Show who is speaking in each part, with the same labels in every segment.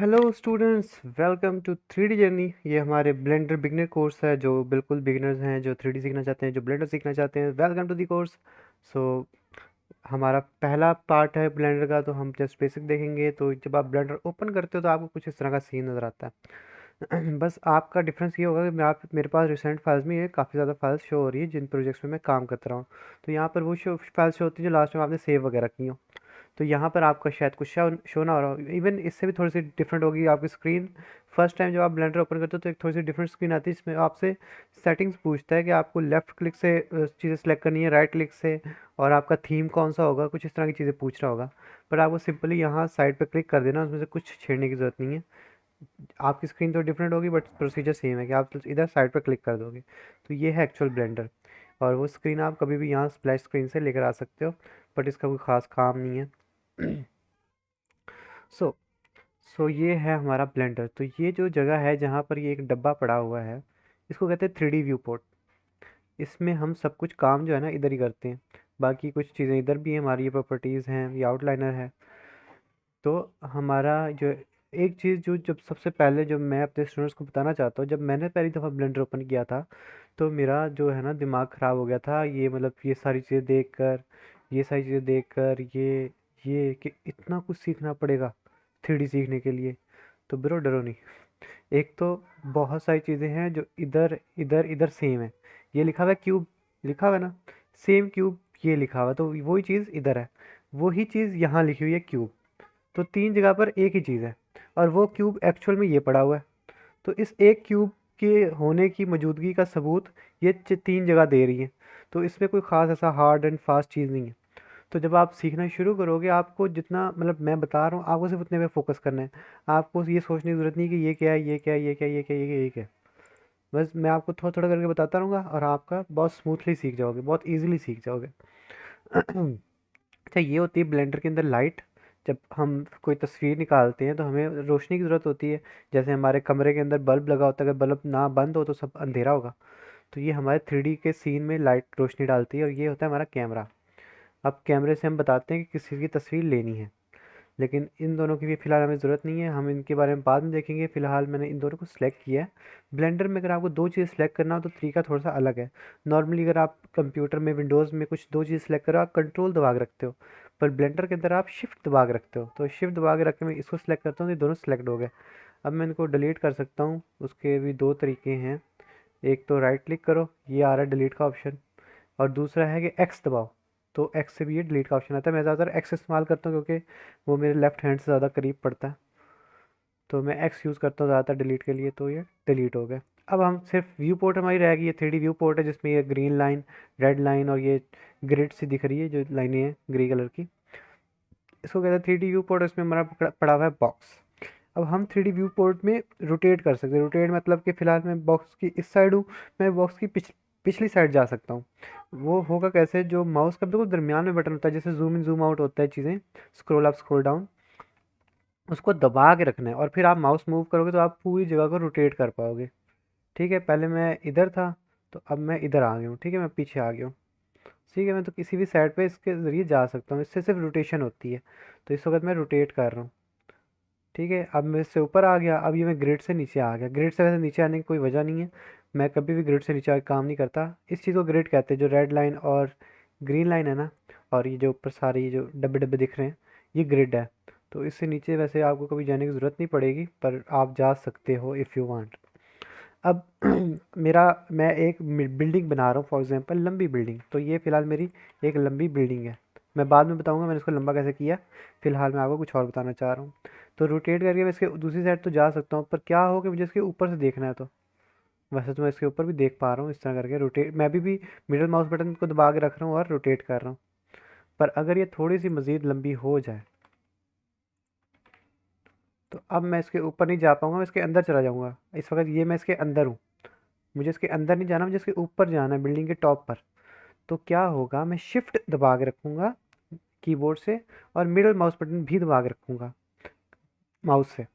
Speaker 1: Hello students, welcome to 3D journey. ये हमारे blender beginner course है। जो बिल्कुल बिगिनर्स हैं, जो 3D सीखना चाहते हैं, जो ब्लेंडर सीखना चाहते हैं, वेलकम टू दी कोर्स। सो हमारा पहला पार्ट है ब्लेंडर का। तो हम जस्ट बेसिक देखेंगे। तो जब आप ब्लेंडर ओपन करते हो तो आपको कुछ इस तरह का सीन नज़र आता है। बस आपका डिफरेंस ये होगा कि मैं आप मेरे पास रिसेंट फाइल्स में ये काफ़ी ज़्यादा फाइल्स शो हो रही है जिन प्रोजेक्ट्स में मैं काम करता रहा हूँ। तो यहाँ पर वो फाइल्स शो होती है जो लास्ट में आपने सेव वगैरह की हो। तो यहाँ पर आपका शायद कुछ शो ना हो रहा हो। इवन इससे भी थोड़ी सी डिफरेंट होगी आपकी स्क्रीन। फर्स्ट टाइम जब आप ब्लेंडर ओपन करते हो तो एक थोड़ी सी डिफरेंट स्क्रीन आती है। इसमें आपसे सेटिंग्स पूछता है कि आपको लेफ़्ट क्लिक से चीज़ें सेलेक्ट करनी है, राइट क्लिक से, और आपका थीम कौन सा होगा, कुछ इस तरह की चीज़ें पूछ रहा होगा। पर आपको सिंपली यहाँ साइड पर क्लिक कर देना, उसमें से कुछ छेड़ने की ज़रूरत नहीं है। आपकी स्क्रीन तो डिफरेंट होगी बट प्रोसीजर सेम है कि आप इधर साइड पर क्लिक कर दोगे। तो ये है एक्चुअल ब्लेंडर। और वो स्क्रीन आप कभी भी यहाँ स्प्लैश स्क्रीन से लेकर आ सकते हो, बट इसका कोई ख़ास काम नहीं है। सो सो ये है हमारा ब्लेंडर। तो ये जो जगह है जहाँ पर ये एक डब्बा पड़ा हुआ है, इसको कहते हैं 3D व्यू पोर्ट। इसमें हम सब कुछ काम जो है ना इधर ही करते हैं। बाकी कुछ चीज़ें इधर भी हैं, हमारी ये प्रॉपर्टीज़ हैं, ये आउटलाइनर है। तो हमारा जो एक चीज़ जो जब सबसे पहले जो मैं अपने स्टूडेंट्स को बताना चाहता हूँ, जब मैंने पहली दफ़ा ब्लेंडर ओपन किया था तो मेरा जो है ना दिमाग ख़राब हो गया था। ये मतलब ये सारी चीज़ें देखकर, ये सारी चीज़ें देखकर, ये कि इतना कुछ सीखना पड़ेगा 3D सीखने के लिए। तो ब्रो डरो नहीं। एक तो बहुत सारी चीज़ें हैं जो इधर इधर इधर सेम है। ये लिखा हुआ है क्यूब, लिखा हुआ है ना, सेम क्यूब, ये लिखा हुआ है। तो वही चीज़ इधर है, वही चीज़ यहाँ लिखी हुई है क्यूब। तो तीन जगह पर एक ही चीज़ है, और वो क्यूब एक्चुअल में ये पड़ा हुआ है। तो इस एक क्यूब के होने की मौजूदगी का सबूत ये तीन जगह दे रही है। तो इसमें कोई ख़ास ऐसा हार्ड एंड फास्ट चीज़ नहीं है। तो जब आप सीखना शुरू करोगे, आपको जितना मतलब मैं बता रहा हूँ आपको सिर्फ उतने पे फोकस करना है। आपको ये सोचने की ज़रूरत नहीं कि ये क्या है, ये क्या है, ये क्या है, ये क्या है, ये क्या है। बस मैं आपको थोड़ा थोड़ा करके बताता रहूँगा और आपका बहुत स्मूथली सीख जाओगे, बहुत ईजिली सीख जाओगे। अच्छा, ये होती है ब्लेंडर के अंदर लाइट। जब हम कोई तस्वीर निकालते हैं तो हमें रोशनी की ज़रूरत होती है। जैसे हमारे कमरे के अंदर बल्ब लगा होता है, अगर बल्ब ना बंद हो तो सब अंधेरा होगा। तो ये हमारे 3D के सीन में लाइट रोशनी डालती है, और ये होता है हमारा कैमरा। अब कैमरे से हम बताते हैं कि किसी की तस्वीर लेनी है। लेकिन इन दोनों की भी फ़िलहाल हमें ज़रूरत नहीं है, हम इनके बारे में बाद में देखेंगे। फ़िलहाल मैंने इन दोनों को सिलेक्ट किया है। ब्लेंडर में अगर आपको दो चीज़ सेलेक्ट करना हो तो तरीका थोड़ा सा अलग है। नॉर्मली अगर आप कंप्यूटर में विंडोज़ में कुछ दो चीज़ सेलेक्ट करो, आप कंट्रोल दबा के रखते हो। पर ब्लेंडर के अंदर आप शिफ्ट दबा के रखते हो। तो शिफ्ट दबा के रख के मैं इसको सिलेक्ट करता हूँ तो ये दोनों सेलेक्ट हो गए। अब मैं इनको डिलीट कर सकता हूँ। उसके भी दो तरीके हैं। एक तो राइट क्लिक करो, ये आ रहा है डिलीट का ऑप्शन, और दूसरा है कि एक्स दबाओ। तो एक्स से भी ये डिलीट का ऑप्शन आता है। मैं ज़्यादातर एक्स इस्तेमाल करता हूँ क्योंकि वो मेरे लेफ्ट हैंड से ज़्यादा करीब पड़ता है। तो मैं एक्स यूज़ करता हूँ ज़्यादातर डिलीट के लिए। तो ये डिलीट हो गया। अब हम सिर्फ व्यू पोर्ट हमारी रह गई। ये 3D व्यू पोर्ट है जिसमें ये ग्रीन लाइन, रेड लाइन और ये ग्रिड सी दिख रही है, जो लाइनें हैं ग्रे कलर की, इसको कहते हैं 3D व्यू पोर्ट। इसमें हमारा पड़ा हुआ है बॉक्स। अब हम 3D व्यू पोर्ट में रोटेट कर सकते हैं। रोटेट मतलब कि फ़िलहाल मैं बॉक्स की इस साइड हूँ, मैं बॉक्स की पिछली साइड जा सकता हूँ। वो होगा कैसे, जो माउस का बिल्कुल दरमियान में बटन होता है, जैसे जूम इन जूम आउट होता है चीज़ें, स्क्रॉल अप स्क्रॉल डाउन, उसको दबा के रखना है और फिर आप माउस मूव करोगे तो आप पूरी जगह को रोटेट कर पाओगे। ठीक है, पहले मैं इधर था तो अब मैं इधर आ गया हूँ। ठीक है, मैं पीछे आ गया हूँ। ठीक है, मैं तो किसी भी साइड पे इसके ज़रिए जा सकता हूँ। इससे सिर्फ रोटेशन होती है। तो इस वक्त मैं रोटेट कर रहा हूँ। ठीक है, अब मैं इससे ऊपर आ गया। अब ये मैं ग्रिड से नीचे आ गया। ग्रिड से वैसे नीचे आने की कोई वजह नहीं है, मैं कभी भी ग्रिड से नीचे आके काम नहीं करता। इस चीज़ को ग्रिड कहते हैं, जो रेड लाइन और ग्रीन लाइन है ना, और ये जो ऊपर सारे ये जो डब्बे डब्बे दिख रहे हैं, ये ग्रिड है। तो इससे नीचे वैसे आपको कभी जाने की ज़रूरत नहीं पड़ेगी, पर आप जा सकते हो इफ़ यू वांट। अब मेरा मैं एक बिल्डिंग बना रहा हूँ फॉर एग्जांपल, लंबी बिल्डिंग। तो ये फ़िलहाल मेरी एक लंबी बिल्डिंग है। मैं बाद में बताऊंगा मैंने इसको लंबा कैसे किया। फ़िलहाल मैं आपको कुछ और बताना चाह रहा हूँ। तो रोटेट करके मैं इसके दूसरी साइड तो जा सकता हूँ, पर क्या हो कि मुझे इसके ऊपर से देखना है। तो वैसे तो मैं इसके ऊपर भी देख पा रहा हूँ, इस तरह करके रोटेट मैं भी मिडल माउस बटन को दबा के रख रहा हूँ और रोटेट कर रहा हूँ। पर अगर ये थोड़ी सी मज़ीद लंबी हो जाए तो अब मैं इसके ऊपर नहीं जा पाऊंगा, मैं इसके अंदर चला जाऊंगा। इस वक्त ये मैं इसके अंदर हूँ, मुझे इसके अंदर नहीं जाना, मुझे इसके ऊपर जाना है, बिल्डिंग के टॉप पर। तो क्या होगा, मैं शिफ्ट दबा के रखूँगा कीबोर्ड से, और मिडल माउस बटन भी दबा के रखूँगा माउस से।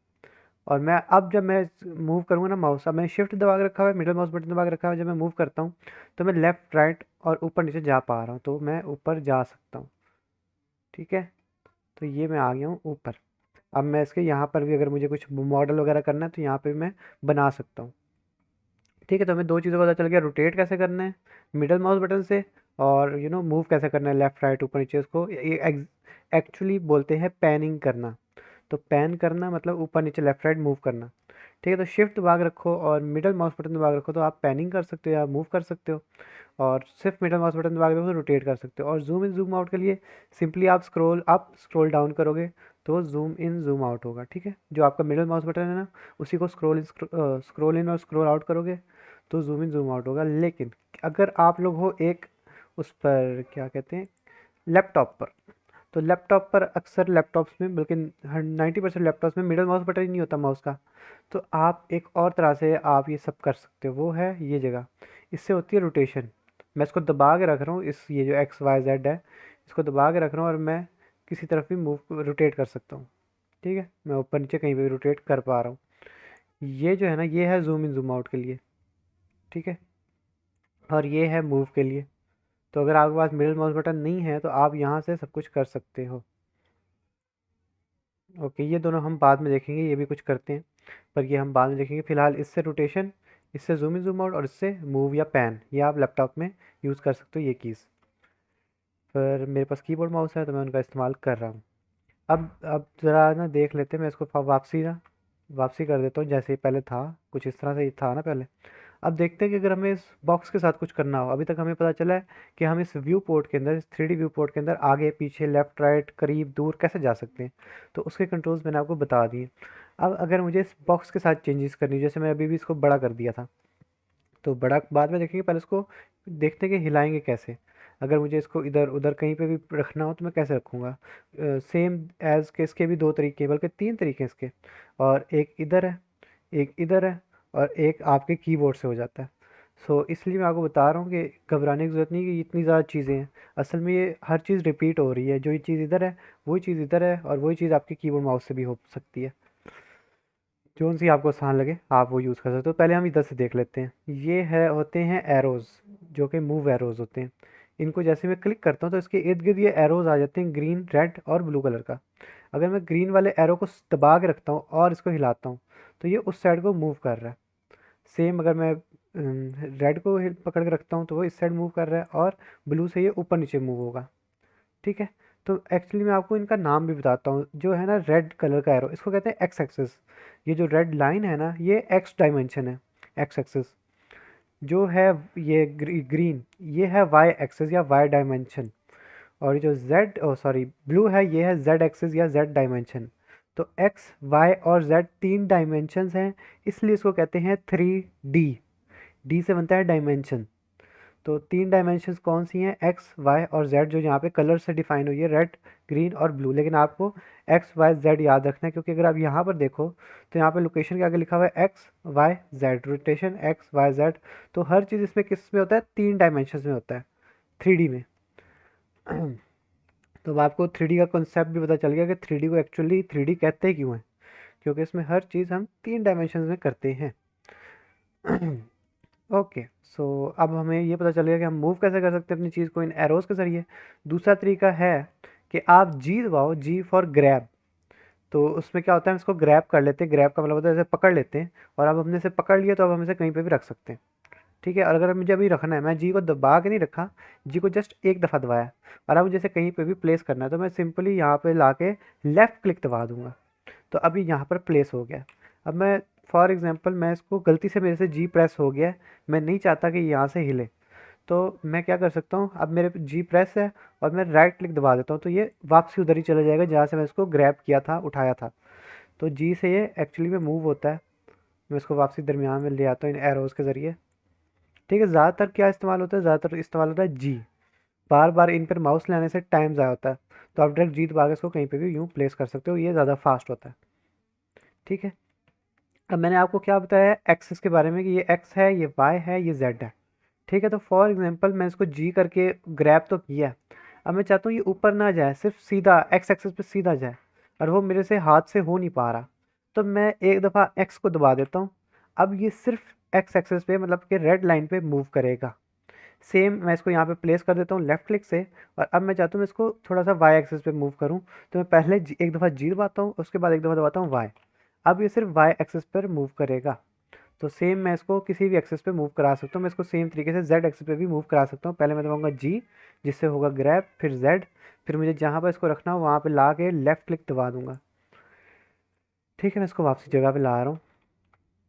Speaker 1: और मैं अब जब मैं मूव करूँगा ना माउस, अब मैंने शिफ्ट दबा के रखा हुआ है, मिडल माउस बटन दबा के रखा हुआ है, जब मैं मूव करता हूँ तो मैं लेफ़्ट राइट और ऊपर नीचे जा पा रहा हूँ। तो मैं ऊपर जा सकता हूँ। ठीक है, तो ये मैं आ गया हूँ ऊपर। अब मैं इसके यहाँ पर भी अगर मुझे कुछ मॉडल वगैरह करना है तो यहाँ पे भी मैं बना सकता हूँ। ठीक है, तो हमें दो चीज़ों का पता चल गया, रोटेट कैसे करना है मिडल माउस बटन से, और मूव कैसे करना है लेफ्ट राइट ऊपर नीचे। इसको ये एक्चुअली बोलते हैं पैनिंग करना। तो पैन करना मतलब ऊपर नीचे लेफ्ट राइट मूव करना। ठीक है, तो शिफ्ट दबा के रखो और मिडल माउस बटन दबा के रखो तो आप पैनिंग कर सकते हो या मूव कर सकते हो, और सिर्फ मिडल माउस बटन दबा के रखो तो रोटेट कर सकते हो। और जूम इन जूम आउट के लिए सिंपली आप स्क्रॉल अप स्क्रॉल डाउन करोगे तो जूम इन जूम आउट होगा। ठीक है, जो आपका मिडल माउस बटन है ना, उसी को स्क्रॉल इन और स्क्रॉल आउट करोगे तो जूम इन जूम आउट होगा। लेकिन अगर आप लोग हो एक उस पर क्या कहते हैं लैपटॉप पर, तो लैपटॉप पर अक्सर लैपटॉप्स में बल्कि 90% लैपटॉप्स में मिडल माउस बटन ही नहीं होता माउस का। तो आप एक और तरह से आप ये सब कर सकते हो, वो है ये जगह, इससे होती है रोटेशन। मैं इसको दबा के रख रहा हूँ, इस ये जो एक्स वाई जेड है इसको दबा के रख रहा हूँ और मैं किसी तरफ भी मूव रोटेट कर सकता हूँ। ठीक है, मैं ऊपर नीचे कहीं पे भी रोटेट कर पा रहा हूँ। ये जो है ना, ये है जूम इन जूम आउट के लिए। ठीक है, और ये है मूव के लिए। तो अगर आपके पास मिडल माउस बटन नहीं है तो आप यहाँ से सब कुछ कर सकते हो। ओके, ये दोनों हम बाद में देखेंगे, ये भी कुछ करते हैं पर ये हम बाद में देखेंगे। फिलहाल इससे रोटेशन, इससे जूम इन जूम आउट और इससे मूव या पैन, ये आप लैपटॉप में यूज़ कर सकते हो ये कीज़। पर मेरे पास कीबोर्ड माउस है तो मैं उनका इस्तेमाल कर रहा हूँ। अब ज़रा ना देख लेते हैं, मैं इसको वापसी कर देता हूँ जैसे ही पहले था, कुछ इस तरह से ही था ना पहले। अब देखते हैं कि अगर हमें इस बॉक्स के साथ कुछ करना हो। अभी तक हमें पता चला है कि हम इस व्यू पोर्ट के अंदर, इस 3D व्यू पोर्ट के अंदर आगे पीछे लेफ्ट राइट करीब दूर कैसे जा सकते हैं, तो उसके कंट्रोल्स मैंने आपको बता दिए। अब अगर मुझे इस बॉक्स के साथ चेंजेस करनी है, जैसे मैं अभी भी इसको बड़ा कर दिया था, तो बड़ा बाद में देखेंगे, पहले इसको देखते हैं कि हिलाएंगे कैसे। अगर मुझे इसको इधर उधर कहीं पे भी रखना हो तो मैं कैसे रखूँगा। सेम एज के इसके भी दो तरीके बल्कि तीन तरीके हैं इसके, और एक इधर है, एक इधर है, और एक आपके कीबोर्ड से हो जाता है। सो इसलिए मैं आपको बता रहा हूँ कि घबराने की ज़रूरत नहीं कि इतनी ज़्यादा चीज़ें हैं। असल में ये हर चीज़ रिपीट हो रही है, जो ये चीज़ इधर है वही चीज़ इधर है, और वही चीज़ आपके कीबोर्ड माउस से भी हो सकती है। जो सी आपको आसान लगे आप वो यूज़ कर सकते हो। पहले हम इधर से देख लेते हैं। ये है होते हैं एरोज़, जो कि मूव एरोज़ होते हैं। इनको जैसे मैं क्लिक करता हूँ तो इसके इर्द गिर्द ये एरोज़ आ जाते हैं, ग्रीन रेड और ब्लू कलर का। अगर मैं ग्रीन वाले एरो को दबा के रखता हूँ और इसको हिलाता हूँ तो ये उस साइड को मूव कर रहा है। सेम अगर मैं रेड को पकड़ के रखता हूँ तो वो इस साइड मूव कर रहा है, और ब्लू से ये ऊपर नीचे मूव होगा। ठीक है, तो एक्चुअली मैं आपको इनका नाम भी बताता हूँ। जो है ना रेड कलर का एरो, इसको कहते हैं एक्स एक्सिस। ये जो रेड लाइन है ना, ये एक्स डायमेंशन है, एक्स एक्सिस। जो है ये ग्रीन, ये है वाई एक्सिस या वाई डायमेंशन। और ये जो जेड सॉरी ब्लू है, ये है जेड एक्सिस या जेड डायमेंशन। तो एक्स वाई और जेड तीन डायमेंशंस हैं, इसलिए इसको कहते हैं 3D। डी से बनता है डायमेंशन। तो तीन डायमेंशंस कौन सी हैं, एक्स वाई और जेड, जो यहाँ पे कलर से डिफाइन हुई है, रेड ग्रीन और ब्लू। लेकिन आपको एक्स वाई जेड याद रखना है, क्योंकि अगर आप यहाँ पर देखो तो यहाँ पे लोकेशन के आगे लिखा हुआ है X Y Z, rotation X Y Z. तो हर चीज़ इसमें किस में होता है, तीन डायमेंशन में होता है, 3D में। तो अब आपको 3D का कॉन्सेप्ट भी पता चल गया कि 3D को एक्चुअली 3D कहते क्यों हैं, क्योंकि इसमें हर चीज़ हम तीन डायमेंशन में करते हैं। ओके, सो अब हमें ये पता चल गया कि हम मूव कैसे कर सकते हैं अपनी चीज़ को इन एरोज़ के ज़रिए। दूसरा तरीका है कि आप जी दबाओ, जी फॉर ग्रैब। तो उसमें क्या होता है, हम इसको ग्रैब कर लेते हैं, ग्रैब का मतलब होता है जैसे पकड़ लेते हैं, और अब हमने इसे पकड़ लिया तो अब हम इसे कहीं पे भी रख सकते हैं। ठीक है, और अगर मुझे अभी रखना है, मैं जी को दबा के नहीं रखा, जी को जस्ट एक दफ़ा दबाया, और अब मुझे इसे कहीं पे भी प्लेस करना है तो मैं सिंपली यहाँ पे ला के लेफ़्ट क्लिक दबा दूंगा, तो अभी यहाँ पर प्लेस हो गया। अब मैं फॉर एग्जांपल, मैं इसको गलती से मेरे से जी प्रेस हो गया, मैं नहीं चाहता कि यहाँ से हिले, तो मैं क्या कर सकता हूँ, अब मेरे पे जी प्रेस है और मैं राइट क्लिक दबा देता हूँ तो ये वापसी उधर ही चला जाएगा जहाँ से मैं इसको ग्रैब किया था, उठाया था। तो जी से ये एक्चुअली में मूव होता है। मैं इसको वापसी दरमियान में ले आता हूँ इन एरोज़ के ज़रिए। ठीक है, ज़्यादातर क्या इस्तेमाल होता है, ज़्यादातर इस्तेमाल होता है जी। बार बार इन पर माउस लाने से टाइम ज़ाया होता है, तो आप डायरेक्ट जी दबा के इसको कहीं पे भी यूँ प्लेस कर सकते हो, ये ज़्यादा फास्ट होता है। ठीक है, अब मैंने आपको क्या बताया एक्सिस के बारे में कि ये एक्स है, ये वाई है, ये जेड है। ठीक है, तो फॉर एग्जांपल मैं इसको जी करके ग्रैब तो किया, अब मैं चाहता हूँ ये ऊपर ना जाए, सिर्फ सीधा एक्स एक्सिस पे सीधा जाए, और वो मेरे से हाथ से हो नहीं पा रहा। तो मैं एक दफ़ा एक्स को दबा देता हूँ, अब ये सिर्फ एक्स एक्सिस पे मतलब कि रेड लाइन पे मूव करेगा। सेम मैं इसको यहाँ पे प्लेस कर देता हूँ लेफ्ट क्लिक से, और अब मैं चाहता हूँ मैं इसको थोड़ा सा वाई एक्सिस पे मूव करूँ। तो मैं पहले एक दफ़ा जी दबाता हूँ, उसके बाद एक दफ़ा दबाता हूँ वाई। अब ये सिर्फ वाई एक्सिस पर मूव करेगा। तो सेम मैं इसको किसी भी एक्सिस पे मूव करा सकता हूँ। मैं इसको सेम तरीके से जेड एक्सिस पे भी मूव करा सकता हूँ। पहले मैं दबाऊंगा जी, जिससे होगा ग्रैब, फिर जेड, फिर मुझे जहाँ पर इसको रखना हो वहाँ पे ला के लेफ्ट क्लिक दबा दूंगा। ठीक है, मैं इसको वापसी जगह पे ला रहा हूँ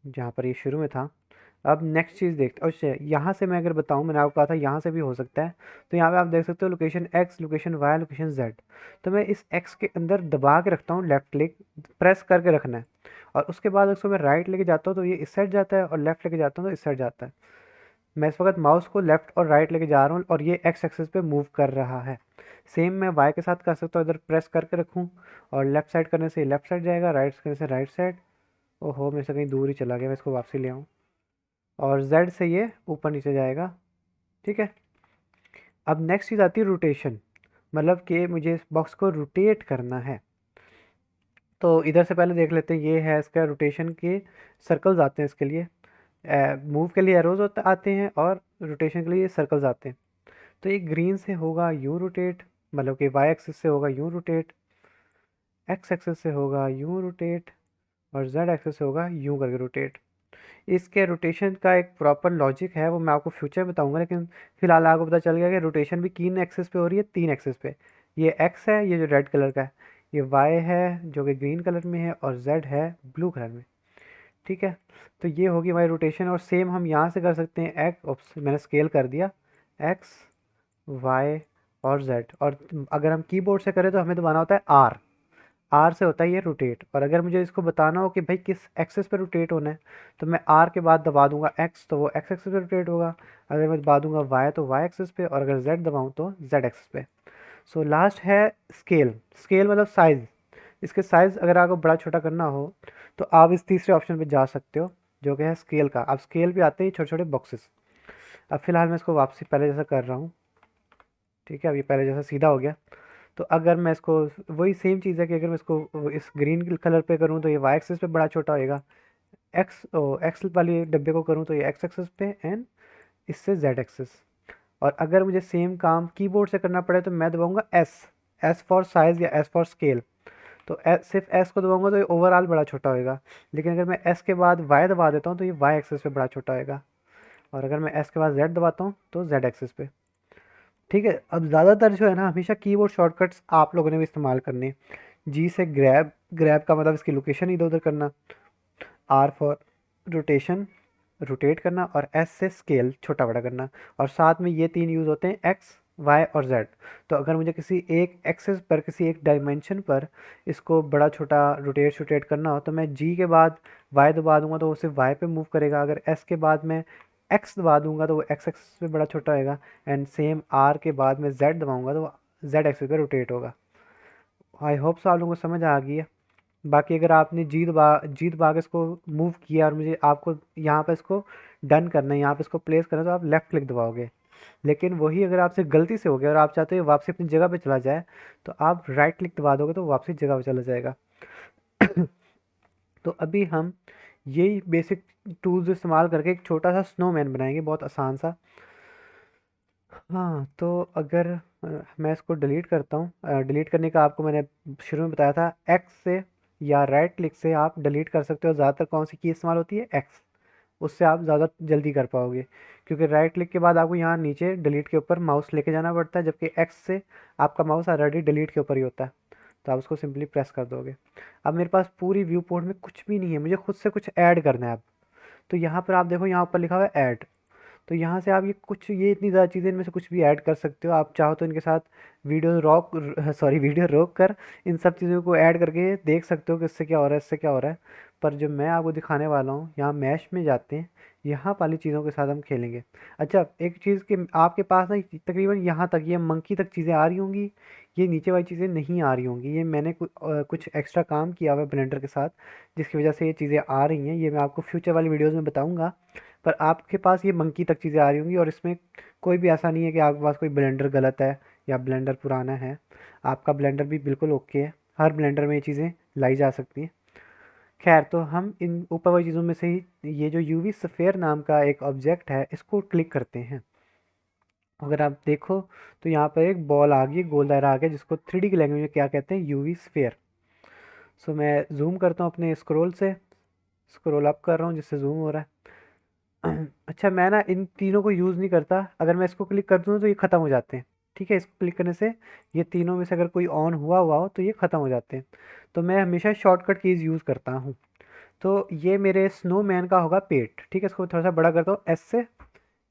Speaker 1: जहाँ पर ये शुरू में था। अब नेक्स्ट चीज़ देखते हैं। अच्छा, यहाँ से मैं अगर बताऊँ, मैंने आपको कहा था यहाँ से भी हो सकता है। तो यहाँ पे आप देख सकते हो location X, location Y, location Z. तो मैं इस एक्स के अंदर दबा के रखता हूँ, लेफ्ट क्लिक प्रेस करके रखना है, और उसके बाद उसको मैं राइट लेके जाता हूँ तो ये इस साइड जाता है, और लेफ्ट लेके जाता हूँ तो इस साइड जाता है। मैं इस वक्त माउस को लेफ्ट और राइट लेके जा रहा हूँ और ये एक्स एक्सिस पे मूव कर रहा है। सेम मैं वाई के साथ कर सकता हूँ, इधर प्रेस करके रखूँ और लेफ्ट साइड करने से लेफ्ट साइड जाएगा, राइट करने से राइट साइड। ओहो, मेरे से कहीं दूर ही चला गया, मैं इसको वापसी ले आऊँ। और जेड से ये ऊपर नीचे जाएगा। ठीक है, अब नेक्स्ट चीज़ आती है रोटेशन, मतलब कि मुझे इस बॉक्स को रोटेट करना है। तो इधर से पहले देख लेते हैं, ये है इसका रोटेशन के सर्कल्स आते हैं इसके लिए। मूव के लिए एरोज आते हैं और रोटेशन के लिए सर्कल्स आते हैं। तो ये ग्रीन से होगा यू रोटेट, मतलब कि वाई एक्सिस से होगा यू रोटेट, एक्स एक्सिस से होगा यू रोटेट, और जेड एक्सिस से होगा यू करके रोटेट। इसके रोटेशन का एक प्रॉपर लॉजिक है, वो मैं आपको फ्यूचर में बताऊंगा, लेकिन फिलहाल आपको पता चल गया कि रोटेशन भी तीन एक्सिस पे हो रही है, तीन एक्सिस पे। ये एक्स है, ये जो रेड कलर का है, ये वाई है जो कि ग्रीन कलर में है, और जेड है ब्लू कलर में। ठीक है, तो ये होगी हमारी रोटेशन। और सेम हम यहाँ से कर सकते हैं, एक्स मैंने स्केल कर दिया, एक्स, वाई और जेड। और अगर हम कीबोर्ड से करें तो हमें दबाना होता है आर, आर से होता है ये रोटेट। और अगर मुझे इसको बताना हो कि भाई किस एक्सेस पे रोटेट होना है, तो मैं आर के बाद दबा दूंगा एक्स, तो वो एक्स एक्सेस पे रोटेट होगा। अगर मैं दबा दूंगा वाई तो वाई एक्सेस पे, और अगर जेड दबाऊँ तो जेड एक्सेस पे। सो लास्ट है स्केल। स्केल मतलब साइज़। इसके साइज़ अगर आपको बड़ा छोटा करना हो तो आप इस तीसरे ऑप्शन पे जा सकते हो, जो कि है स्केल का। अब स्केल भी आते हैं छोटे छोटे बॉक्सेस। अब फिलहाल मैं इसको वापसी पहले जैसा कर रहा हूँ। ठीक है, अब ये पहले जैसा सीधा हो गया। तो अगर मैं इसको, वही सेम चीज़ है कि अगर मैं इसको इस ग्रीन कलर पे करूँ तो ये वाई एक्सिस पे बड़ा छोटा होएगा, एक्स वाली डब्बे को करूँ तो ये एक्स एक्सिस पे, एंड इससे जेड एक्सिस। और अगर मुझे सेम काम कीबोर्ड से करना पड़े तो मैं दबाऊंगा एस, एस फॉर साइज़ या एस फॉर स्केल। तो सिर्फ एस को दबाऊंगा तो ये ओवरऑल बड़ा छोटा होएगा, लेकिन अगर मैं एस के बाद वाई दबा देता हूँ तो ये वाई एक्सिस पे बड़ा छोटा होएगा, और अगर मैं एस के बाद जेड दबाता हूँ तो जेड एक्सिस पे। ठीक है, अब ज़्यादातर जो है ना, हमेशा कीबोर्ड शॉर्टकट्स आप लोगों ने भी इस्तेमाल करने। जी से ग्रैब, ग्रैब का मतलब इसकी लोकेशन इधर उधर करना। आर फॉर रोटेशन, रोटेट करना, और एस से स्केल छोटा बड़ा करना। और साथ में ये तीन यूज़ होते हैं, एक्स, वाई और जेड। तो अगर मुझे किसी एक एक्सेस पर, किसी एक डायमेंशन पर इसको बड़ा छोटा रोटेट रोटेट करना हो तो मैं जी के बाद वाई दबा दूंगा तो वो सिर्फ वाई पे मूव करेगा। अगर एस के बाद मैं एक्स दबा दूंगा तो वो एक्स एक्सिस पे बड़ा छोटा होएगा। एंड सेम आर के बाद मैं जेड दबाऊंगा तो जेड एक्सिस पे रोटेट होगा। आई होप सो आप लोगों को समझ आ गई है। बाकी अगर आपने जीत बाग इसको मूव किया और मुझे आपको यहाँ पे इसको डन करना है, यहाँ पे इसको प्लेस करना है, तो आप लेफ़्ट क्लिक दबाओगे। लेकिन वही अगर आपसे गलती से हो गया और आप चाहते हो वापसी अपनी जगह पे चला जाए, तो आप राइट क्लिक दबा दोगे तो वापसी जगह पे चला जाएगा। तो अभी हम यही बेसिक टूल्स इस्तेमाल करके एक छोटा सा स्नोमैन बनाएंगे, बहुत आसान सा। हाँ, तो अगर मैं इसको डिलीट करता हूँ, डिलीट करने का आपको मैंने शुरू में बताया था, एक्स से या राइट क्लिक से आप डिलीट कर सकते हो। ज़्यादातर कौन सी की इस्तेमाल होती है, एक्स। उससे आप ज़्यादा जल्दी कर पाओगे, क्योंकि राइट क्लिक के बाद आपको यहाँ नीचे डिलीट के ऊपर माउस लेके जाना पड़ता है, जबकि एक्स से आपका माउस ऑलरेडी डिलीट के ऊपर ही होता है। तो आप उसको सिंपली प्रेस कर दोगे। अब मेरे पास पूरी व्यू पोर्ट में कुछ भी नहीं है, मुझे खुद से कुछ ऐड करना है अब। तो यहाँ पर आप देखो, यहाँ ऊपर लिखा हुआ है ऐड। तो यहाँ से आप ये इतनी ज़्यादा चीज़ें इनमें से कुछ भी ऐड कर सकते हो। आप चाहो तो इनके साथ वीडियो रोक कर इन सब चीज़ों को ऐड करके देख सकते हो कि इससे क्या हो रहा है, इससे क्या हो रहा है। पर जो मैं आपको दिखाने वाला हूँ, यहाँ मैश में जाते हैं, यहाँ वाली चीज़ों के साथ हम खेलेंगे। अच्छा, एक चीज़ कि आपके पास ना तकरीबन यहाँ तक, ये मंकी तक चीज़ें आ रही होंगी, ये नीचे वाली चीज़ें नहीं आ रही होंगी। ये मैंने कुछ एक्स्ट्रा काम किया हुआ है ब्लेंडर के साथ, जिसकी वजह से ये चीज़ें आ रही हैं। ये मैं आपको फ्यूचर वाली वीडियोज़ में बताऊँगा। पर आपके पास ये मंकी तक चीज़ें आ रही होंगी, और इसमें कोई भी ऐसा नहीं है कि आपके पास कोई ब्लेंडर गलत है या ब्लेंडर पुराना है। आपका ब्लेंडर भी बिल्कुल ओके है, हर ब्लेंडर में ये चीज़ें लाई जा सकती हैं। खैर, तो हम इन ऊपर वाली चीज़ों में से ही ये जो यूवी स्फीयर नाम का एक ऑब्जेक्ट है, इसको क्लिक करते हैं। अगर आप देखो तो यहाँ पर एक बॉल आ गई, गोल दायरा आ गया, जिसको 3D की लैंग्वेज में क्या कहते हैं, यूवी स्फीयर। सो मैं जूम करता हूँ अपने स्क्रॉल से, स्क्रॉल अप कर रहा हूँ जिससे जूम हो रहा है। अच्छा, मैं ना इन तीनों को यूज़ नहीं करता, अगर मैं इसको क्लिक कर दूँ तो ये ख़त्म हो जाते हैं। ठीक है, इसको क्लिक करने से ये तीनों में से अगर कोई ऑन हुआ हुआ हो तो ये ख़त्म हो जाते हैं। तो मैं हमेशा शॉर्टकट कीज़ यूज़ करता हूँ। तो ये मेरे स्नोमैन का होगा पेट। ठीक है, इसको थोड़ा सा बड़ा करता हूँ एस से।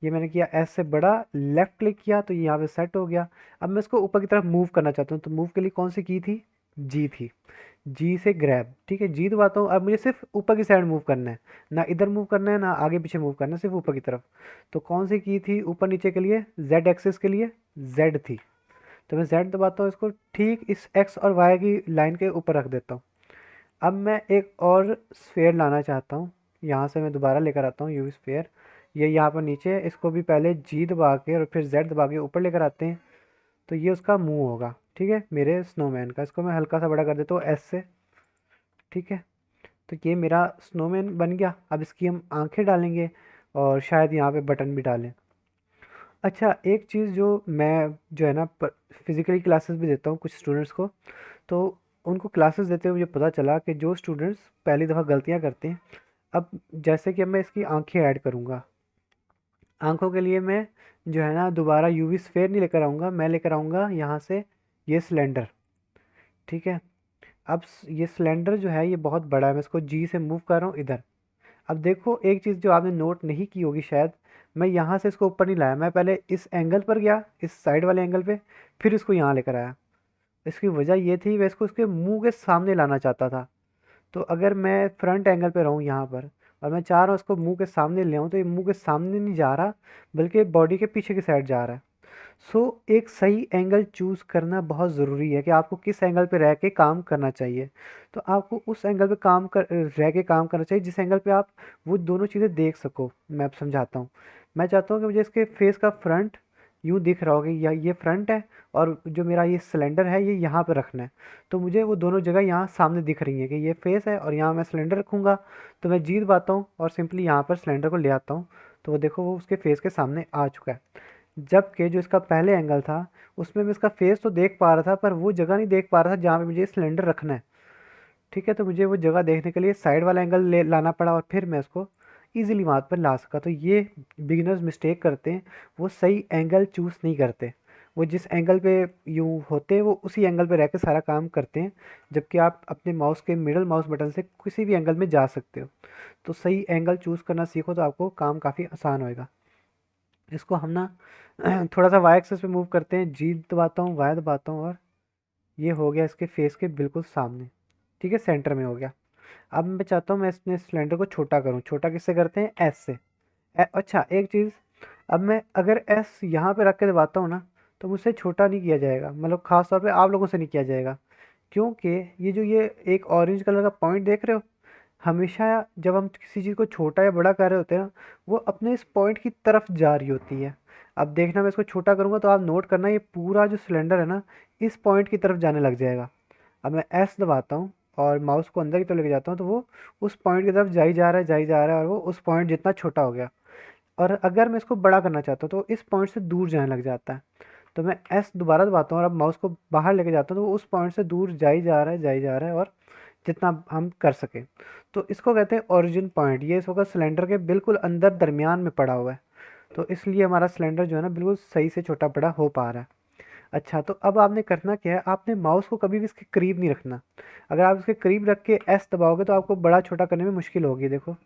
Speaker 1: ये मैंने किया एस से बड़ा, लेफ्ट क्लिक किया तो ये यहाँ पे सेट हो गया। अब मैं इसको ऊपर की तरफ मूव करना चाहता हूँ, तो मूव के लिए कौन सी की थी, जी थी। जी से ग्रैब। ठीक है, जी दबाता हूँ। अब मुझे सिर्फ ऊपर की साइड मूव करना है, ना इधर मूव करना है ना आगे पीछे मूव करना है, सिर्फ ऊपर की तरफ। तो कौन सी की थी ऊपर नीचे के लिए, जेड एक्सिस के लिए जेड थी। तो मैं जेड दबाता हूँ, इसको ठीक इस एक्स और वाई की लाइन के ऊपर रख देता हूँ। अब मैं एक और स्फेयर लाना चाहता हूँ, यहाँ से मैं दोबारा लेकर आता हूँ यूवी स्फेयर। ये यहाँ पर नीचे है, इसको भी पहले जी दबा के और फिर जेड दबा के ऊपर लेकर आते हैं। तो ये उसका मुंह होगा। ठीक है, मेरे स्नोमैन का। इसको मैं हल्का सा बड़ा कर देता हूँ एस से। ठीक है, तो ये मेरा स्नोमैन बन गया। अब इसकी हम आंखें डालेंगे और शायद यहाँ पे बटन भी डालें। अच्छा, एक चीज़ जो मैं जो है ना फिज़िकली क्लासेस भी देता हूँ कुछ स्टूडेंट्स को, तो उनको क्लासेस देते हुए मुझे पता चला कि जो स्टूडेंट्स पहली दफ़ा गलतियाँ करते हैं, अब जैसे कि अब मैं इसकी आंखें ऐड करूँगा, आंखों के लिए मैं जो है ना दोबारा यूवी स्फेयर नहीं लेकर आऊँगा, मैं लेकर आऊँगा यहाँ से ये सिलेंडर। ठीक है, अब ये सिलेंडर जो है ये बहुत बड़ा है, मैं इसको जी से मूव कर रहा हूँ इधर। अब देखो एक चीज़ जो आपने नोट नहीं की होगी शायद, मैं यहाँ से इसको ऊपर नहीं लाया, मैं पहले इस एंगल पर गया, इस साइड वाले एंगल पे, फिर इसको यहाँ लेकर आया। इसकी वजह ये थी, मैं इसको उसके मुंह के सामने लाना चाहता था। तो अगर मैं फ्रंट एंगल पे रहूँ यहाँ पर और मैं चाह रहा हूँ इसको मुंह के सामने ले आऊँ, तो ये मुंह के सामने नहीं जा रहा, बल्कि बॉडी के पीछे की साइड जा रहा है। सो एक सही एंगल चूज़ करना बहुत ज़रूरी है कि आपको किस एंगल पे रह के काम करना चाहिए। तो आपको उस एंगल पे रह के काम करना चाहिए जिस एंगल पे आप वो दोनों चीज़ें देख सको। मैं अब समझाता हूँ। मैं चाहता हूँ कि मुझे इसके फेस का फ्रंट यूँ दिख रहा हो कि या ये फ्रंट है, और जो मेरा ये सिलेंडर है ये यहाँ पे रखना है। तो मुझे वो दोनों जगह यहाँ सामने दिख रही हैं कि ये फेस है और यहाँ मैं सिलेंडर रखूँगा। तो मैं जी दबाता हूँ और सिंपली यहाँ पर सिलेंडर को ले आता हूँ। तो वो देखो वो उसके फेस के सामने आ चुका है। जबकि जो इसका पहले एंगल था उसमें मैं इसका फेस तो देख पा रहा था, पर वो जगह नहीं देख पा रहा था जहाँ पे मुझे सिलेंडर रखना है। ठीक है, तो मुझे वो जगह देखने के लिए साइड वाला एंगल ले लाना पड़ा और फिर मैं इसको ईजिली वहाँ पर ला सका। तो ये बिगिनर्स मिस्टेक करते हैं, वो सही एंगल चूज़ नहीं करते। वो जिस एंगल पे यूँ होते हैं वो उसी एंगल पे रह के सारा काम करते हैं, जबकि आप अपने माउस के मिडल माउस बटन से किसी भी एंगल में जा सकते हो। तो सही एंगल चूज़ करना सीखो तो आपको काम काफ़ी आसान होएगा। इसको हम ना थोड़ा सा वाई एक्सेस पे मूव करते हैं, जी दबाता हूँ, वाई दबाता हूँ, और ये हो गया इसके फेस के बिल्कुल सामने। ठीक है, सेंटर में हो गया। अब मैं चाहता हूँ मैं इसने सिलेंडर को छोटा करूँ। छोटा किससे करते हैं, एस से। अच्छा एक चीज़, अब मैं अगर एस यहाँ पे रख के दबाता हूँ ना, तो मुझसे छोटा नहीं किया जाएगा, मतलब ख़ास तौर पे आप लोगों से नहीं किया जाएगा। क्योंकि ये एक ऑरेंज कलर का पॉइंट देख रहे हो, हमेशा जब हम किसी चीज़ को छोटा या बड़ा कर रहे होते हैं ना, वो अपने इस पॉइंट की तरफ जा रही होती है। अब देखना, मैं इसको छोटा करूँगा तो आप नोट करना, ये पूरा जो सिलेंडर है ना इस पॉइंट की तरफ जाने लग जाएगा। अब मैं एस दबाता हूँ और माउस को अंदर की तरफ लेके जाता हूँ, तो वो उस पॉइंट की तरफ जाई जा रहा है, जाई जा रहा है, और वो उस पॉइंट जितना छोटा हो गया। और अगर मैं इसको बड़ा करना चाहता हूँ तो इस पॉइंट से दूर जाने लग जाता है। तो मैं एस दोबारा दबाता हूँ और अब माउस को बाहर लेके जाता हूँ, तो वो उस पॉइंट से दूर जाई जा रहा है, जाई जा रहा है, और जितना हम कर सकें। तो इसको कहते हैं ओरिजिन पॉइंट। ये इस वक्त सिलेंडर के बिल्कुल अंदर दरमियान में पड़ा हुआ है, तो इसलिए हमारा सिलेंडर जो है ना बिल्कुल सही से छोटा बड़ा हो पा रहा है। अच्छा, तो अब आपने करना क्या है, आपने माउस को कभी भी इसके करीब नहीं रखना। अगर आप इसके करीब रख के एस दबाओगे तो आपको बड़ा छोटा करने में मुश्किल होगी। देखो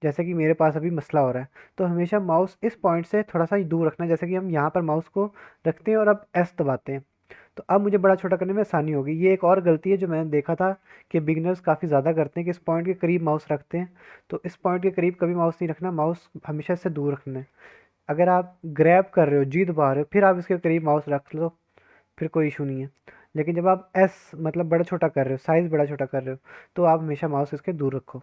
Speaker 1: जैसे कि मेरे पास अभी मसला हो रहा है। तो हमेशा माउस इस पॉइंट से थोड़ा सा ही दूर रखना है, जैसे कि हम यहाँ पर माउस को रखते हैं और अब एस दबाते हैं, तो अब मुझे बड़ा छोटा करने में आसानी होगी। ये एक और गलती है जो मैंने देखा था कि बिगिनर्स काफ़ी ज़्यादा करते हैं कि इस पॉइंट के करीब माउस रखते हैं। तो इस पॉइंट के करीब कभी माउस नहीं रखना, माउस हमेशा इससे दूर रखना है। अगर आप ग्रैब कर रहे हो, जी दबा रहे हो, फिर आप इसके करीब माउस रख लो, फिर कोई इशू नहीं है। लेकिन जब आप एस मतलब बड़ा छोटा कर रहे हो, साइज़ बड़ा छोटा कर रहे हो, तो आप हमेशा माउस इसके दूर रखो।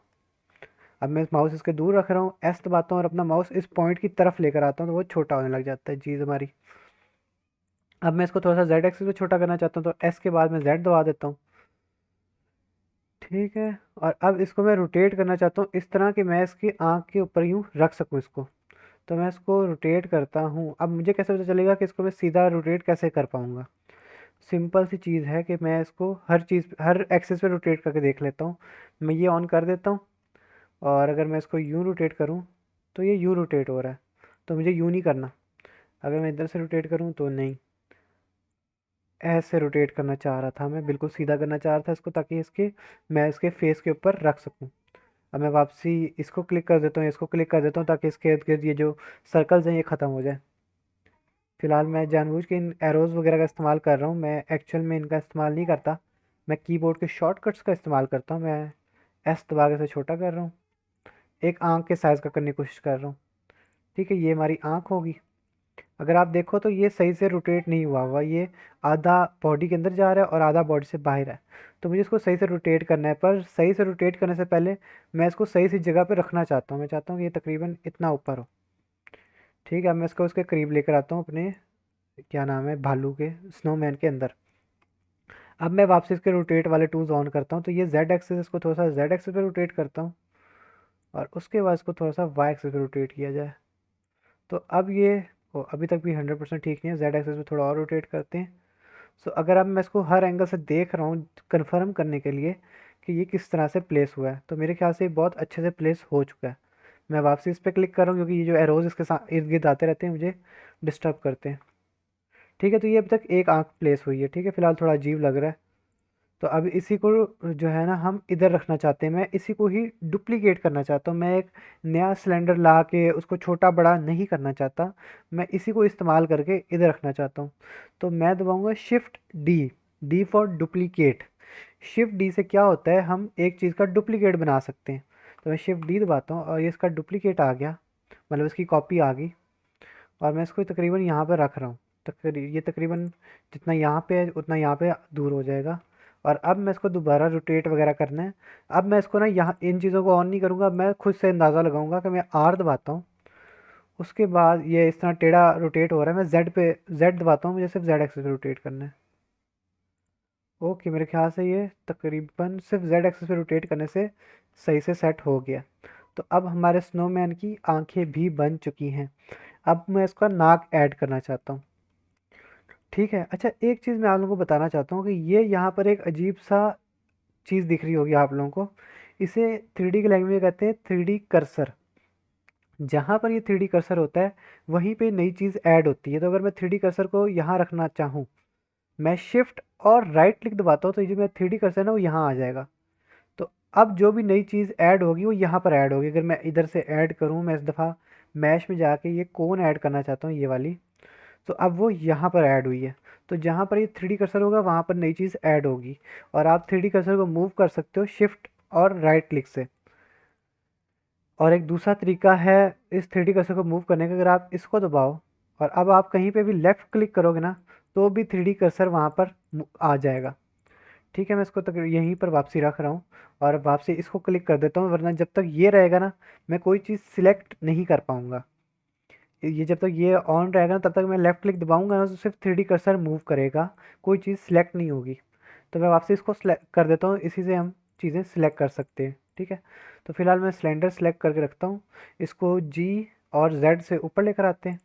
Speaker 1: अब मैं माउस इसके दूर रख रहा हूँ, एस दबाता हूँ और अपना माउस इस पॉइंट की तरफ लेकर आता हूँ, तो वो छोटा होने लग जाता है चीज़ हमारी। अब मैं इसको थोड़ा सा जेड एक्सिस में छोटा करना चाहता हूँ, तो एस के बाद मैं जेड दबा देता हूँ। ठीक है, और अब इसको मैं रोटेट करना चाहता हूँ इस तरह कि मैं इसकी आँख के ऊपर यूँ रख सकूँ इसको। तो मैं इसको रोटेट करता हूँ। अब मुझे कैसे पता चलेगा कि इसको मैं सीधा रोटेट कैसे कर पाऊँगा? सिंपल सी चीज़ है कि मैं इसको हर एक्सिस पे रोटेट करके देख लेता हूँ। मैं ये ऑन कर देता हूँ, और अगर मैं इसको यूँ रोटेट करूँ तो ये यूँ रोटेट हो रहा है। तो मुझे यूँ नहीं करना। अगर मैं इधर से रोटेट करूँ तो नहीं, ऐसे रोटेट करना चाह रहा था मैं, बिल्कुल सीधा करना चाह रहा था इसको, ताकि मैं इसके फेस के ऊपर रख सकूँ। अब मैं वापसी इसको क्लिक कर देता हूँ, इसको क्लिक कर देता हूँ, ताकि इसके इर्द गिर्द ये जो सर्कल्स हैं ये ख़त्म हो जाए। फिलहाल मैं जानबूझ के इन एरोज़ वगैरह का इस्तेमाल कर रहा हूँ, मैं एक्चुअल में इनका इस्तेमाल नहीं करता। मैं कीबोर्ड के शॉर्टकट्स का इस्तेमाल करता हूँ। मैं एस दबा के इसे छोटा कर रहा हूँ, एक आँख के साइज़ का करने की कोशिश कर रहा हूँ। ठीक है, ये हमारी आँख होगी। अगर आप देखो तो ये सही से रोटेट नहीं हुआ, ये आधा बॉडी के अंदर जा रहा है और आधा बॉडी से बाहर है। तो मुझे इसको सही से रोटेट करना है, पर सही से रोटेट करने से पहले मैं इसको सही सी जगह पे रखना चाहता हूँ। मैं चाहता हूँ कि ये तकरीबन इतना ऊपर हो। ठीक है, अब मैं इसको उसके करीब लेकर आता हूँ अपने, क्या नाम है, भालू के, स्नोमैन के अंदर। अब मैं वापस इसके रोटेट वाले टूल्स ऑन करता हूँ, तो ये जेड एक्सिस, इसको थोड़ा सा जेड एक्सिस पे रोटेट करता हूँ, और उसके बाद इसको थोड़ा सा वाई एक्सिस पे रोटेट किया जाए। तो अब ये अभी तक भी 100% ठीक नहीं है, जेड एक्सिस पे थोड़ा और रोटेट करते हैं। सो अगर अब मैं इसको हर एंगल से देख रहा हूँ कंफर्म करने के लिए कि ये किस तरह से प्लेस हुआ है, तो मेरे ख्याल से ये बहुत अच्छे से प्लेस हो चुका है। मैं वापसी इस पर क्लिक कर रहा हूँ, क्योंकि ये जो एरोज इसके साथ इर्द गिर्द आते रहते हैं, मुझे डिस्टर्ब करते हैं। ठीक है, तो ये अभी तक एक आंख प्लेस हुई है। ठीक है, फिलहाल थोड़ा अजीब लग रहा है। तो अब इसी को जो है ना हम इधर रखना चाहते हैं, मैं इसी को ही डुप्लीकेट करना चाहता हूँ। मैं एक नया सिलेंडर ला के उसको छोटा बड़ा नहीं करना चाहता, मैं इसी को इस्तेमाल करके इधर रखना चाहता हूँ। तो मैं दबाऊँगा shift D, D for duplicate. Shift D से क्या होता है, हम एक चीज़ का डुप्लीकेट बना सकते हैं। तो मैं शिफ्ट डी दबाता हूँ और ये इसका डुप्लीकेट आ गया, मतलब इसकी कॉपी आ गई। और मैं इसको तकरीबन यहाँ पर रख रहा हूँ। ये तकरीबन जितना यहाँ पे है उतना यहाँ पे दूर हो जाएगा। और अब मैं इसको दोबारा रोटेट वगैरह करना है। अब मैं इसको ना यहाँ इन चीज़ों को ऑन नहीं करूँगा, मैं खुद से अंदाज़ा लगाऊंगा कि मैं आर दबाता हूँ, उसके बाद ये इस तरह टेढ़ा रोटेट हो रहा है। मैं जेड दबाता हूँ, मुझे सिर्फ जेड एक्सिस पे रोटेट करना है। ओके, मेरे ख्याल से ये तकरीबन सिर्फ जेड एक्सिस पे रोटेट करने से सही से सेट हो गया। तो अब हमारे स्नोमैन की आंखें भी बन चुकी हैं। अब मैं इसका नाक ऐड करना चाहता हूँ। ठीक है, अच्छा एक चीज़ मैं आप लोगों को बताना चाहता हूँ कि ये यहाँ पर एक अजीब सा चीज़ दिख रही होगी आप लोगों को। इसे 3D की लैंग्वेज में कहते हैं 3D कर्सर। जहाँ पर ये 3D कर्सर होता है वहीं पे नई चीज़ ऐड होती है। तो अगर मैं 3D कर्सर को यहाँ रखना चाहूँ, मैं शिफ्ट और राइट क्लिक दबाता हूँ, तो ये जो मेरा 3D कर्सर है ना वो यहाँ आ जाएगा। तो अब जो भी नई चीज़ ऐड होगी वो यहाँ पर ऐड होगी। अगर मैं इधर से ऐड करूँ, मैं इस दफ़ा मैश में जाके ये कोन ऐड करना चाहता हूँ, ये वाली, तो अब वो यहाँ पर ऐड हुई है। तो जहाँ पर ये 3D कर्सर होगा वहाँ पर नई चीज़ ऐड होगी। और आप 3D कर्सर को मूव कर सकते हो शिफ्ट और राइट क्लिक से। और एक दूसरा तरीका है इस 3D कर्सर को मूव करने का, अगर आप इसको दबाओ और अब आप कहीं पे भी लेफ़्ट क्लिक करोगे ना, तो भी 3D कर्सर वहाँ पर आ जाएगा। ठीक है, मैं इसको तक यहीं पर वापसी रख रहा हूँ, और वापसी इसको क्लिक कर देता हूँ, वरना जब तक ये रहेगा ना मैं कोई चीज़ सिलेक्ट नहीं कर पाऊँगा। ये जब तक ये ऑन रहेगा ना तब तक मैं लेफ़्ट क्लिक दबाऊंगा ना तो सिर्फ 3D कर्सर मूव करेगा, कोई चीज़ सिलेक्ट नहीं होगी। तो मैं वापसी इसको सिलेक्ट कर देता हूँ, इसी से हम चीज़ें सिलेक्ट कर सकते हैं। ठीक है, तो फिलहाल मैं सिलेंडर सेलेक्ट करके रखता हूँ। इसको जी और जेड से ऊपर लेकर आते हैं,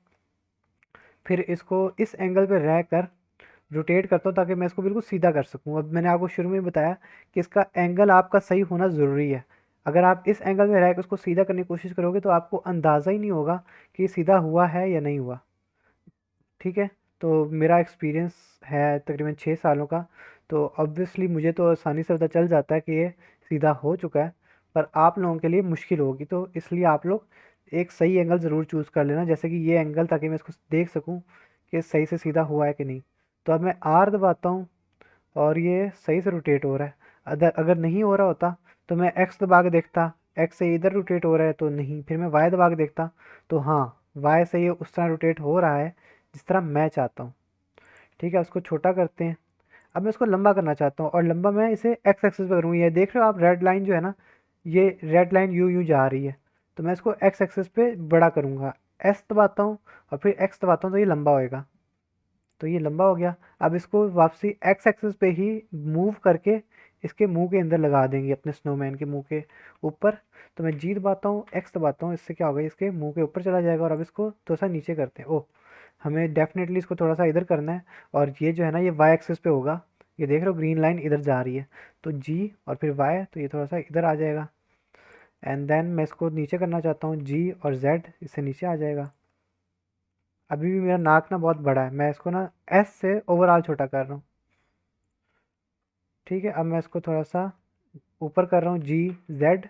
Speaker 1: फिर इसको इस एंगल पे रह कर रोटेट करता हूँ ताकि मैं इसको बिल्कुल सीधा कर सकूँ। अब मैंने आपको शुरू में बताया कि इसका एंगल आपका सही होना ज़रूरी है। अगर आप इस एंगल में रह कर उसको सीधा करने की कोशिश करोगे तो आपको अंदाज़ा ही नहीं होगा कि ये सीधा हुआ है या नहीं हुआ। ठीक है, तो मेरा एक्सपीरियंस है तकरीबन 6 सालों का, तो ऑब्वियसली मुझे तो आसानी से पता चल जाता है कि ये सीधा हो चुका है। पर आप लोगों के लिए मुश्किल होगी, तो इसलिए आप लोग एक सही एंगल ज़रूर चूज़ कर लेना, जैसे कि ये एंगल, ताकि मैं इसको देख सकूं कि सही से सीधा हुआ है कि नहीं। तो अब मैं आर दबाता हूँ और ये सही से रोटेट हो रहा है। अगर अगर नहीं हो रहा होता तो मैं एक्स दबा के देखता, एक्स से इधर रोटेट हो रहा है तो नहीं, फिर मैं वाई दबा के देखता तो हाँ, वाई से ये उस तरह रोटेट हो रहा है जिस तरह मैं चाहता हूँ। ठीक है, उसको छोटा करते हैं। अब मैं इसको लंबा करना चाहता हूँ, और लंबा मैं इसे एक्स एक्सिस पे करूँगा। ये देख रहे हो आप, रेड लाइन जो है ना, ये रेड लाइन यूँ यूँ जा रही है, तो मैं इसको एक्स एक्सिस पे बड़ा करूँगा। एस दबाता हूँ और फिर एक्स दबाता हूँ तो ये लंबा होएगा। तो ये लंबा हो गया। अब इसको वापसी एक्स एक्सिस पे ही मूव करके इसके मुंह के अंदर लगा देंगे, अपने स्नोमैन के मुंह के ऊपर। तो मैं जी दबाता हूँ, एक्स दबाता हूँ, इससे क्या होगा, इसके मुंह के ऊपर चला जाएगा। और अब इसको थोड़ा सा नीचे करते हैं। ओह, हमें डेफिनेटली इसको थोड़ा सा इधर करना है। और ये जो है ना, ये वाई एक्सिस पे होगा। ये देख रहे हो ग्रीन लाइन इधर जा रही है, तो जी और फिर वाई, तो ये थोड़ा सा इधर आ जाएगा। एंड देन मैं इसको नीचे करना चाहता हूँ, जी और जेड, इससे नीचे आ जाएगा। अभी भी मेरा नाक ना बहुत बड़ा है, मैं इसको ना एस से ओवरऑल छोटा कर रहा हूँ। ठीक है, अब मैं इसको थोड़ा सा ऊपर कर रहा हूँ, जी जेड,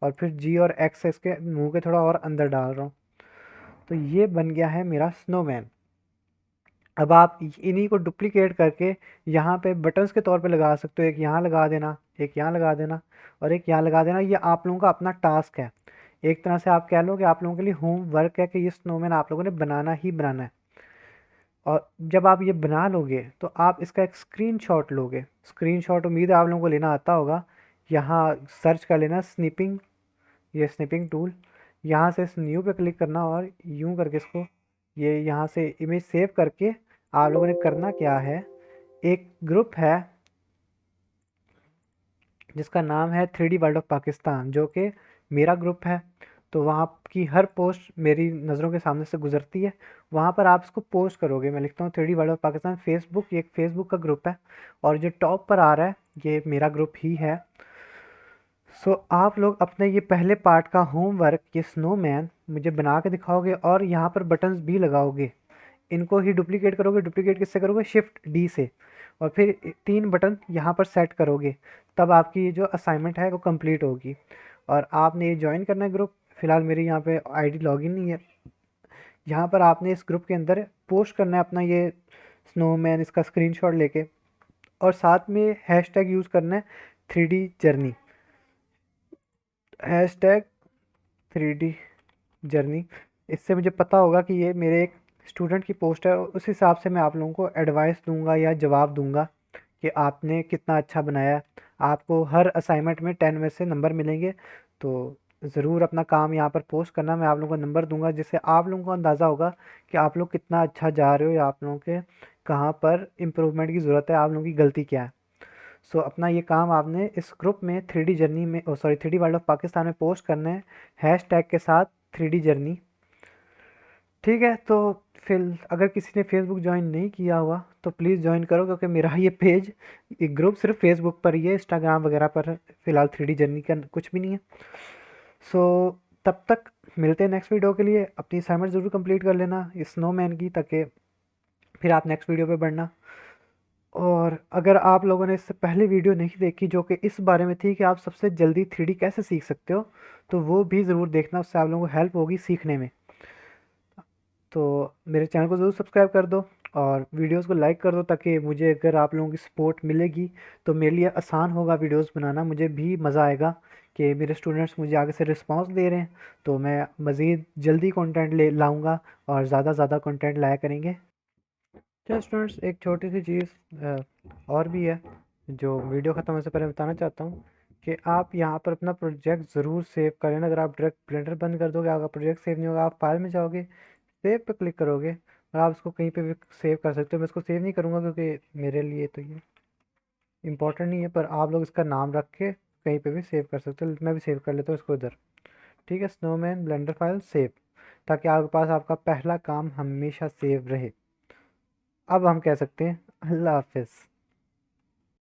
Speaker 1: और फिर जी और एक्स इसके मुंह के थोड़ा और अंदर डाल रहा हूँ। तो ये बन गया है मेरा स्नोमैन। अब आप इन्हीं को डुप्लीकेट करके यहाँ पे बटन्स के तौर पे लगा सकते हो। एक यहाँ लगा देना, एक यहाँ लगा देना, और एक यहाँ लगा देना। ये आप लोगों का अपना टास्क है। एक तरह से आप कह लो कि आप लोगों के लिए होम वर्क है कि ये स्नोमैन आप लोगों ने बनाना ही बनाना है। और जब आप ये बना लोगे तो आप इसका एक स्क्रीनशॉट लोगे। स्क्रीनशॉट उम्मीद है आप लोगों को लेना आता होगा। यहाँ सर्च कर लेना स्निपिंग, ये स्निपिंग टूल। यहाँ से इस न्यू पे क्लिक करना और यूं करके इसको, ये यहाँ से इमेज सेव करके आप लोगों ने करना क्या है, एक ग्रुप है जिसका नाम है 3D वर्ल्ड ऑफ पाकिस्तान, जो कि मेरा ग्रुप है। तो वहाँ की हर पोस्ट मेरी नज़रों के सामने से गुजरती है। वहाँ पर आप इसको पोस्ट करोगे। मैं लिखता हूँ 3D world of Pakistan Facebook, ये एक फेसबुक का ग्रुप है। और जो टॉप पर आ रहा है ये मेरा ग्रुप ही है। सो आप लोग अपने ये पहले पार्ट का होमवर्क, ये स्नोमैन मुझे बना के दिखाओगे और यहाँ पर बटन्स भी लगाओगे। इनको ही डुप्लीकेट करोगे। डुप्लीकेट किससे करोगे, शिफ्ट डी से। और फिर 3 बटन यहाँ पर सेट करोगे, तब आपकी ये जो असाइनमेंट है वो कंप्लीट होगी। और आपने ये ज्वाइन करना है ग्रुप। फिलहाल मेरी यहाँ पे आईडी लॉगिन नहीं है। यहाँ पर आपने इस ग्रुप के अंदर पोस्ट करना है अपना ये स्नोमैन, इसका स्क्रीनशॉट लेके। और साथ में हैशटैग यूज़ करना है 3D journey, hashtag 3D journey. इससे मुझे पता होगा कि ये मेरे एक स्टूडेंट की पोस्ट है। उस हिसाब से मैं आप लोगों को एडवाइस दूंगा या जवाब दूंगा कि आपने कितना अच्छा बनाया है। आपको हर असाइनमेंट में 10 में से नंबर मिलेंगे। तो ज़रूर अपना काम यहाँ पर पोस्ट करना, मैं आप लोगों को नंबर दूंगा, जिससे आप लोगों को अंदाज़ा होगा कि आप लोग कितना अच्छा जा रहे हो या आप लोगों के कहाँ पर इम्प्रूवमेंट की ज़रूरत है, आप लोगों की गलती क्या है। सो अपना ये काम आपने इस ग्रुप में 3D जर्नी में, oh sorry 3D world of Pakistan में पोस्ट करना है, हैश टैग के साथ 3D जर्नी। ठीक है, तो फिर अगर किसी ने फेसबुक ज्वाइन नहीं किया हुआ तो प्लीज़ ज्वाइन करो, क्योंकि मेरा ये पेज, ये ग्रुप सिर्फ फेसबुक पर ही है, इंस्टाग्राम वगैरह पर फ़िलहाल 3D जर्नी का कुछ भी नहीं है। सो तब तक मिलते हैं नेक्स्ट वीडियो के लिए। अपनी असाइनमेंट ज़रूर कंप्लीट कर लेना इस स्नोमैन की, ताकि फिर आप नेक्स्ट वीडियो पे बढ़ना। और अगर आप लोगों ने इससे पहले वीडियो नहीं देखी जो कि इस बारे में थी कि आप सबसे जल्दी 3D कैसे सीख सकते हो, तो वो भी ज़रूर देखना, उससे आप लोगों को हेल्प होगी सीखने में। तो मेरे चैनल को ज़रूर सब्सक्राइब कर दो और वीडियोस को लाइक कर दो, ताकि मुझे, अगर आप लोगों की सपोर्ट मिलेगी तो मेरे लिए आसान होगा वीडियोस बनाना। मुझे भी मज़ा आएगा कि मेरे स्टूडेंट्स मुझे आगे से रिस्पांस दे रहे हैं, तो मैं मज़ीद जल्दी कंटेंट ले लाऊंगा और ज़्यादा ज़्यादा कंटेंट लाया करेंगे। क्या स्टूडेंट्स, एक छोटी सी चीज़ और भी है जो वीडियो ख़त्म होने से पहले बताना चाहता हूँ, कि आप यहाँ पर अपना प्रोजेक्ट ज़रूर सेव करें। अगर आप डायरेक्ट ब्लेंडर बंद कर दोगे, आपका प्रोजेक्ट सेव नहीं होगा। आप फाइल में जाओगे, सेव पे क्लिक करोगे और आप इसको कहीं पे भी सेव कर सकते हो। मैं इसको सेव नहीं करूँगा क्योंकि मेरे लिए तो ये इम्पोर्टेंट नहीं है, पर आप लोग इसका नाम रख के कहीं पे भी सेव कर सकते हो। मैं भी सेव कर लेता हूँ इसको इधर। ठीक है, स्नोमैन ब्लेंडर फाइल सेव, ताकि आपके पास आपका पहला काम हमेशा सेव रहे। अब हम कह सकते हैं अल्लाह हाफिज़।